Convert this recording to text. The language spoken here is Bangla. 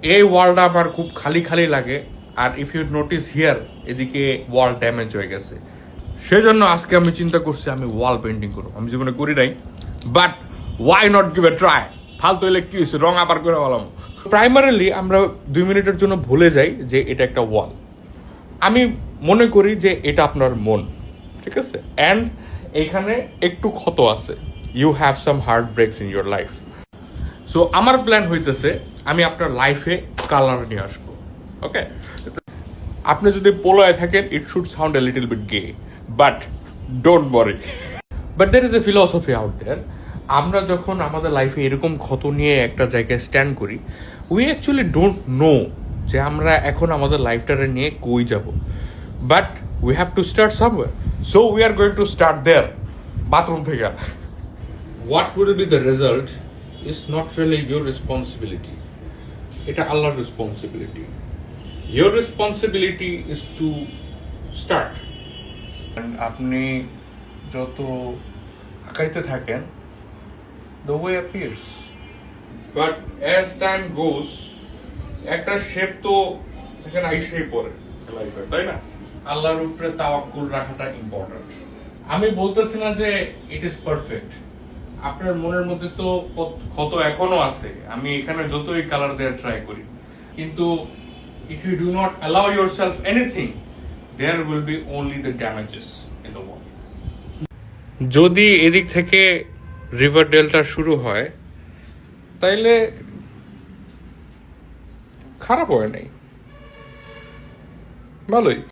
এই ওয়ালটা আমার খুব খালি খালি লাগে, আর ইফ ইউ নোটিস হিয়ার এদিকে ওয়াল ড্যামেজ হয়ে গেছে। সেজন্য আজকে আমি চিন্তা করছি আমি ওয়াল পেন্টিং করবো। আমি জীবনে করি নাই, but why not give a try. ফালতু হইলে কি হয়েছে, রং আবার করে বললাম। প্রাইমারিলি আমরা 2 মিনিটের জন্য ভুলে যাই যে এটা একটা ওয়াল। আমি মনে করি যে এটা আপনার মন, ঠিক আছে? অ্যান্ড এইখানে একটু ক্ষত আছে, you have some heart breaks in your life. So আমার প্ল্যান হইতেছে আমি আপনার লাইফে কালার নিয়ে আসবো। ওকে, আপনি যদি পোলায় থাকেন it should sound a little bit gay, but don't worry, but there is a philosophy out there. আমরা যখন আমাদের লাইফে এরকম ক্ষত নিয়ে একটা জায়গায় স্ট্যান্ড করি, উই অ্যাকচুয়ালি ডোন্ট নো যে আমরা এখন আমাদের লাইফটারে নিয়ে কই যাব, but we have to start somewhere. So we are going to start there, bathroom থেকে। What will be the result is not really your responsibility, এটা আল্লাহর responsibility. Your responsibility is to start. আপনি যত আঁকাইতে থাকেন, the way appears, but as time goes একটা শেপ তো এখানে আইসেই পড়ে লাইফে, তাই না? আল্লাহর উপরে তাওয়াক্কুল রাখাটা ইম্পর্টেন্ট। আমি বলতেছি না যে ইট ইজ পারফেক্ট, আপনার মনের মধ্যে তো ক্ষত এখনো আছে। আমি এখানে যতই কালার দেওয়ার ট্রাই করি, কিন্তু if you do not allow yourself anything, there will be only the damages in the world. যদি এদিক থেকে রিভার ডেল্টা শুরু হয়, তাইলে খারাপ হয় নাই, ভালোই।